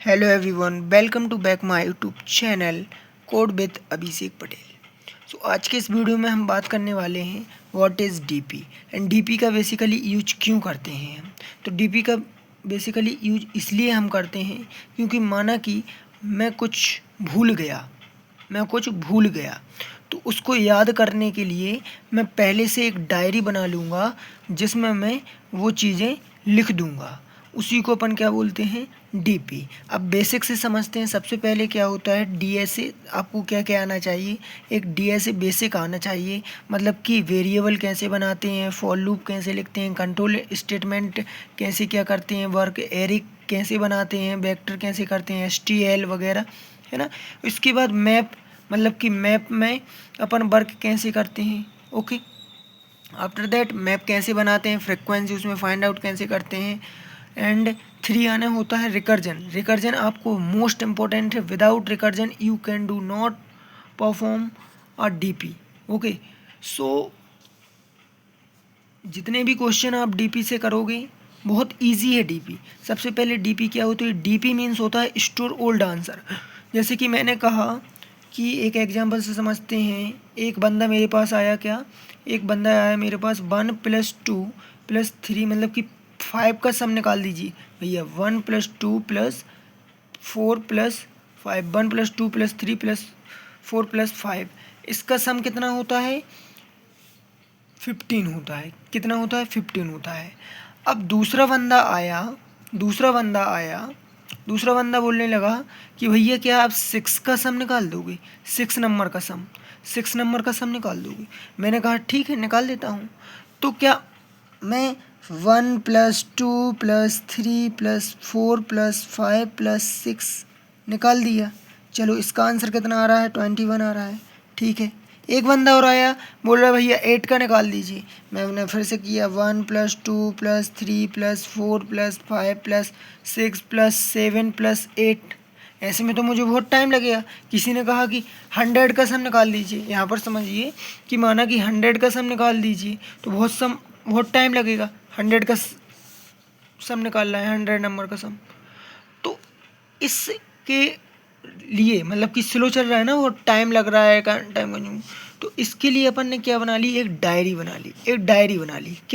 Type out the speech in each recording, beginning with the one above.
Hello everyone, welcome to back my YouTube channel code with Abhishek Patel. So आज के इस video में हम बात करने वाले हैं what is DP and DP का बेसिकली यूज क्यों करते हैं हम। तो डीपी का बेसिकली यूज इसलिए हम करते हैं क्योंकि माना कि मैं कुछ भूल गया तो उसको याद करने के लिए मैं पहले से एक डायरी बना लूँगा जिसमें मैं वो चीज़ें लिख दूँगा। उसी को अपन क्या बोलते हैं, डीपी। अब बेसिक से समझते हैं। सबसे पहले क्या होता है डीएसए, आपको क्या क्या आना चाहिए, एक डीएसए बेसिक आना चाहिए। मतलब कि वेरिएबल कैसे बनाते हैं, फॉर लूप कैसे लिखते हैं, कंट्रोल स्टेटमेंट कैसे क्या करते हैं, वर्क एरे कैसे बनाते हैं, वेक्टर कैसे करते हैं, एसटीएल वगैरह, है ना। इसके बाद मैप, मतलब कि मैप में अपन वर्क कैसे करते हैं। ओके, आफ्टर दैट मैप कैसे बनाते हैं, फ्रिक्वेंसी उसमें फाइंड आउट कैसे करते हैं। एंड 3 आना होता है रिकर्जन। रिकर्जन आपको मोस्ट इम्पोर्टेंट है। Without recursion you can do not perform a DP. Okay, so जितने भी क्वेश्चन आप डीपी से करोगे बहुत इजी है डीपी। सबसे पहले डीपी क्या होती है, डीपी मीन्स होता है स्टोर ओल्ड आंसर। जैसे कि मैंने कहा कि एक एग्जांपल से समझते हैं। एक बंदा मेरे पास आया, क्या, एक बंदा आया मेरे पास 1 + 2 + 3, मतलब कि 5 का सम निकाल दीजिए भैया। 1 + 2 + 4 + 5, 1 + 2 + 3 + 4 + 5, इसका सम कितना होता है, 15 होता है। कितना होता है, 15 होता है। अब दूसरा बंदा बोलने लगा कि भैया क्या आप 6 का सम निकाल दोगे, 6 नंबर का सम, 6 नंबर का सम निकाल दोगे। मैंने कहा ठीक है, निकाल देता हूँ। तो क्या मैं 1 + 2 + 3 + 4 + 5 + 6 निकाल दिया। चलो इसका आंसर कितना आ रहा है, 21 आ रहा है। ठीक है, एक बंदा और आया, बोल रहा है भैया 8 का निकाल दीजिए। मैंने फिर से किया 1 + 2 + 3 + 4 + 5 + 6 + 7 + 8। ऐसे में तो मुझे बहुत टाइम लगेगा। किसी ने कहा कि 100 का सम निकाल दीजिए। यहाँ पर समझिए कि माना कि 100 का सम निकाल दीजिए तो बहुत टाइम लगेगा। 100 का सम निकालना है, 100 नंबर का सम। तो इसके लिए मतलब कि स्लो चल रहा है ना, वो टाइम लग रहा है, टाइम कंज्यूम। तो इसके लिए अपन ने क्या बना ली, एक डायरी बना ली। क्या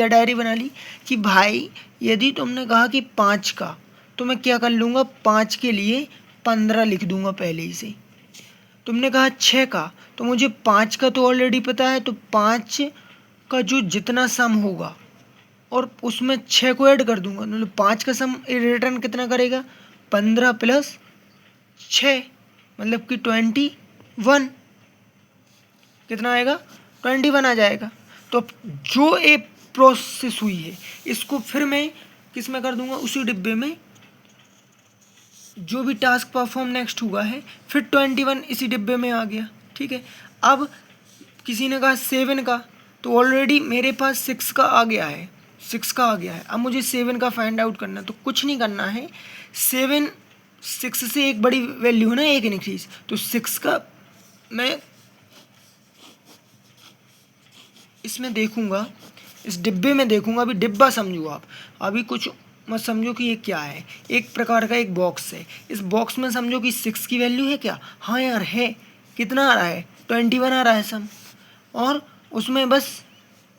डायरी बना ली कि भाई यदि तुमने कहा कि 5 का, तो मैं क्या कर लूँगा, 5 के लिए 15 लिख दूंगा पहले ही से। तुमने कहा 6 का, तो मुझे 5 का तो ऑलरेडी पता है, तो 5 का जो जितना सम होगा और उसमें 6 को ऐड कर दूंगा। मतलब 5 का सम रिटर्न कितना करेगा, 15 + 6, मतलब कि 21। कितना आएगा, 21 आ जाएगा। तो अब जो ये प्रोसेस हुई है इसको फिर मैं किस में कर दूंगा, उसी डिब्बे में जो भी टास्क परफॉर्म नेक्स्ट हुआ है, फिर 21 इसी डिब्बे में आ गया। ठीक है, अब किसी ने कहा 7 का, तो ऑलरेडी मेरे पास 6 का आ गया है, 6 का आ गया है। अब मुझे 7 का फाइंड आउट करना है, तो कुछ नहीं करना है। 7 6 से एक बड़ी वैल्यू है ना, एक इंक्रीज, तो 6 का मैं इसमें देखूंगा, इस डिब्बे में देखूंगा। अभी डिब्बा समझो आप, अभी कुछ मत समझो कि ये क्या है। एक प्रकार का एक बॉक्स है, इस बॉक्स में समझो कि 6 की वैल्यू है क्या, हाँ यार है। कितना आ रहा है, 21 आ रहा है सम। और उसमें बस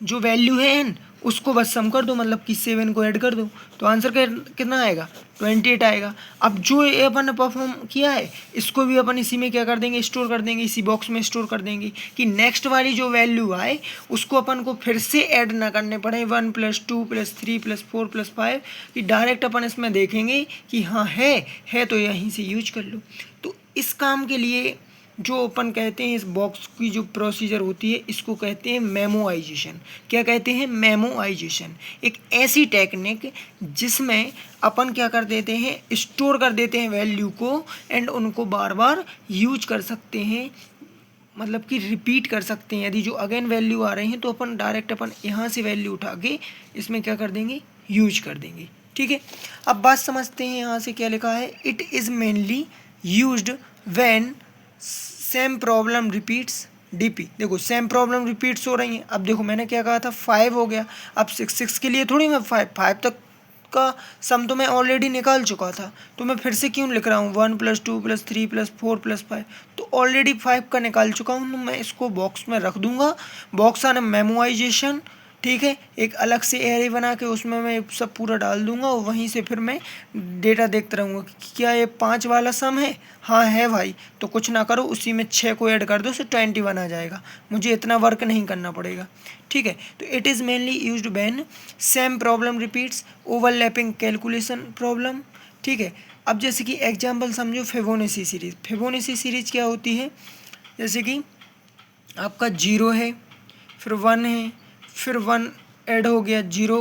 जो वैल्यू है n, उसको बस सम कर दो, मतलब कि 7 को ऐड कर दो, तो आंसर कितना आएगा, 28 आएगा। अब जो ये अपन ने परफॉर्म किया है इसको भी अपन इसी में क्या कर देंगे, स्टोर कर देंगे, इसी बॉक्स में स्टोर कर देंगे कि नेक्स्ट वाली जो वैल्यू आए उसको अपन को फिर से ऐड ना करने पड़े 1 + 2 + 3 + 4 + 5, कि डायरेक्ट अपन इसमें देखेंगे कि हाँ है तो यहीं से यूज कर लो। तो इस काम के लिए जो अपन कहते हैं, इस बॉक्स की जो प्रोसीजर होती है इसको कहते हैं मेमोआइजेशन। क्या कहते हैं, मेमोआइजेशन। एक ऐसी टेक्निक जिसमें अपन क्या कर देते हैं, स्टोर कर देते हैं वैल्यू को, एंड उनको बार बार यूज कर सकते हैं, मतलब कि रिपीट कर सकते हैं। यदि जो अगेन वैल्यू आ रही हैं तो अपन डायरेक्ट अपन यहाँ से वैल्यू उठा के इसमें क्या कर देंगे, यूज कर देंगे। ठीक है, अब बात समझते हैं यहाँ से क्या लिखा है। It is mainly used when same problem repeats DP. देखो सेम प्रॉब्लम रिपीट्स हो रही हैं। अब देखो मैंने क्या कहा था, 5 हो गया। अब 6 के लिए थोड़ी मैं 5 तक का सम तो मैं ऑलरेडी निकाल चुका था, तो मैं फिर से क्यों लिख रहा हूँ 1 + 2 + 3 + 4 + 5, तो ऑलरेडी 5 का निकाल चुका हूँ, तो मैं इसको बॉक्स में रख दूंगा। बॉक्स आना मेमोराइजेशन, ठीक है, एक अलग से एरे बना के उसमें मैं सब पूरा डाल दूंगा और वहीं से फिर मैं डेटा देखता रहूँगा कि क्या ये 5 वाला सम है। हाँ है भाई, तो कुछ ना करो, उसी में 6 को ऐड कर दो, तो 21 आ जाएगा, मुझे इतना वर्क नहीं करना पड़ेगा। ठीक है, तो it is mainly used when same problem repeats, overlapping calculation problem. ठीक है, अब जैसे कि एग्जाम्पल समझो फिबोनाची सीरीज। फिबोनाची सीरीज क्या होती है, जैसे कि आपका 0 है, फिर 1 है, फिर 1 ऐड हो गया 0,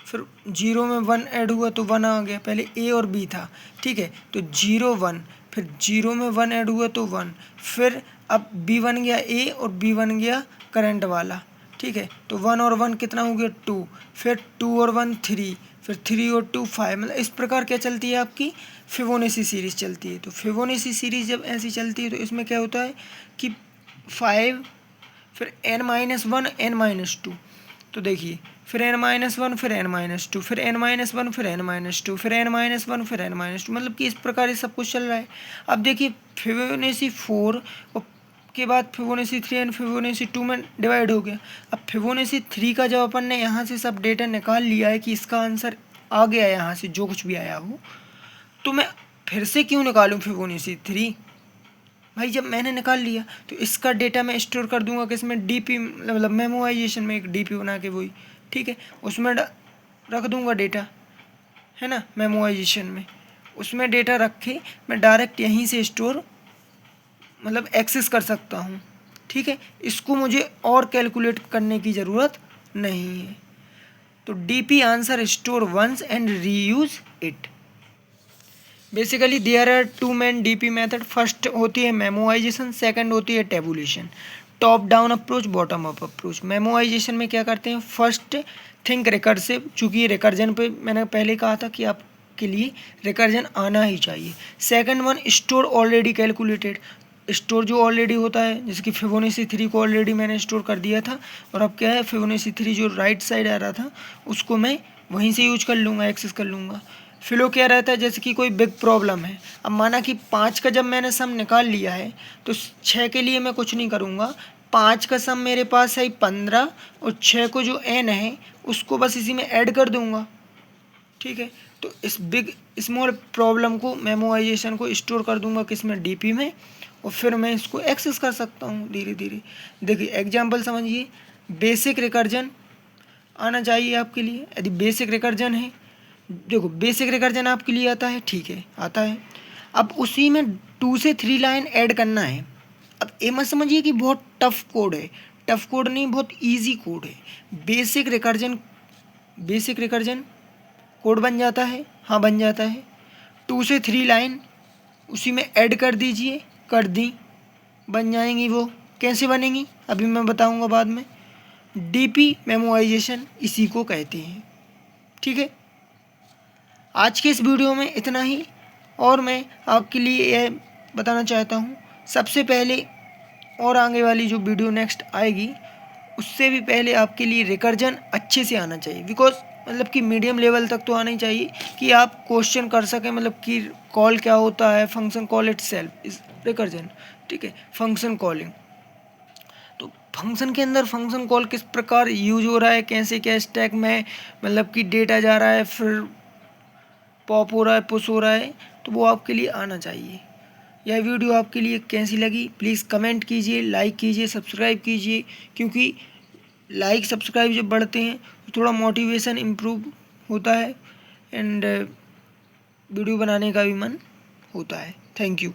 फिर 0 में 1 ऐड हुआ तो 1 आ गया, पहले ए और बी था। ठीक है, तो 0 1, फिर 0 में 1 ऐड हुआ तो 1, फिर अब बी बन गया ए और बी बन गया करंट वाला। ठीक है, तो 1 और 1 कितना हो गया 2, फिर 2 और 1 3, फिर 3 और 2 5, मतलब इस प्रकार क्या चलती है आपकी फिबोनाची सीरीज चलती है। तो फिबोनाची सीरीज जब ऐसी चलती है तो इसमें क्या होता है कि 5, फिर n-1 n-2, तो देखिए फिर n-1 फिर n-2 फिर n-1 फिर n-2 फिर n-1 फिर n-2, मतलब कि इस प्रकार ये सब कुछ चल रहा है। अब देखिए फिबोनाची 4 और के बाद फिबोनाची 3 एंड फिबोनाची 2 में डिवाइड हो गया। अब फिबोनाची 3 का जब अपन ने यहाँ से सब डेटा निकाल लिया है कि इसका आंसर आ गया यहाँ से जो कुछ भी आया हो, तो मैं फिर से क्यों निकालूँ फिबोनाची 3? भाई जब मैंने निकाल लिया तो इसका डेटा मैं स्टोर कर दूंगा कि इसमें डीपी, मतलब मेमोराइजेशन में एक डीपी बना के वही, ठीक है, उसमें रख दूंगा डेटा, है ना, मेमोराइजेशन में उसमें डेटा रख के मैं डायरेक्ट यहीं से स्टोर मतलब एक्सेस कर सकता हूँ। ठीक है, इसको मुझे और कैलकुलेट करने की ज़रूरत नहीं है। तो DP answer store once and reuse it. Basically there are 2 main DP method. First होती है मेमोराइजेशन, सेकंड होती है tabulation. Top down approach, bottom up approach. Memorisation में क्या करते हैं, फर्स्ट थिंक रिकर्सिव, चूँकि रिकर्जन पे मैंने पहले कहा था कि आपके लिए रिकर्जन आना ही चाहिए। Second one store already calculated, store जो ऑलरेडी होता है, जैसे कि फिबोनाची 3 को ऑलरेडी मैंने स्टोर कर दिया था और अब क्या है फिबोनाची 3 जो राइट साइड आ रहा था उसको मैं वहीं से यूज कर लूँगा, एक्सेस कर लूँगा। फिलो क्या रहता है, जैसे कि कोई बिग प्रॉब्लम है, अब माना कि 5 का जब मैंने सम निकाल लिया है तो 6 के लिए मैं कुछ नहीं करूँगा, 5 का सम मेरे पास है 15 और 6 को जो n है उसको बस इसी में ऐड कर दूँगा। ठीक है, तो इस बिग स्मॉल प्रॉब्लम को मेमोराइजेशन को स्टोर कर दूंगा किसमें, डीपी में, और फिर मैं इसको एक्सेस कर सकता हूँ धीरे धीरे। देखिए एग्जांपल समझिए, बेसिक रिकर्जन आना चाहिए आपके लिए। यदि बेसिक रिकर्जन है, देखो बेसिक रिकर्जन आपके लिए आता है, ठीक है आता है, अब उसी में 2 से 3 लाइन ऐड करना है। अब ये मत समझिए कि बहुत टफ कोड है, टफ कोड नहीं, बहुत ईजी कोड है। बेसिक रिकर्जन कोड बन जाता है, हाँ बन जाता है। 2 से 3 लाइन उसी में ऐड कर दीजिए, कर दी, बन जाएंगी। वो कैसे बनेंगी अभी मैं बताऊंगा बाद में। डीपी मेमोराइजेशन इसी को कहते हैं। ठीक है, आज के इस वीडियो में इतना ही, और मैं आपके लिए यह बताना चाहता हूँ सबसे पहले, और आगे वाली जो वीडियो नेक्स्ट आएगी उससे भी पहले आपके लिए रिकर्जन अच्छे से आना चाहिए, बिकॉज मतलब कि मीडियम लेवल तक तो आना ही चाहिए कि आप क्वेश्चन कर सकें, मतलब कि कॉल क्या होता है, function call it self is recursion. ठीक है, फंक्शन कॉलिंग, तो फंक्शन के अंदर फंक्शन कॉल किस प्रकार यूज हो रहा है, कैसे क्या स्टैक में मतलब कि डेटा जा रहा है, फिर पॉप हो रहा है, पुश हो रहा है, तो वो आपके लिए आना चाहिए। यह वीडियो आपके लिए कैसी लगी प्लीज़ कमेंट कीजिए, लाइक कीजिए, सब्सक्राइब कीजिए, क्योंकि लाइक सब्सक्राइब जब बढ़ते हैं तो थोड़ा मोटिवेशन इम्प्रूव होता है एंड वीडियो बनाने का भी मन होता है। Thank you.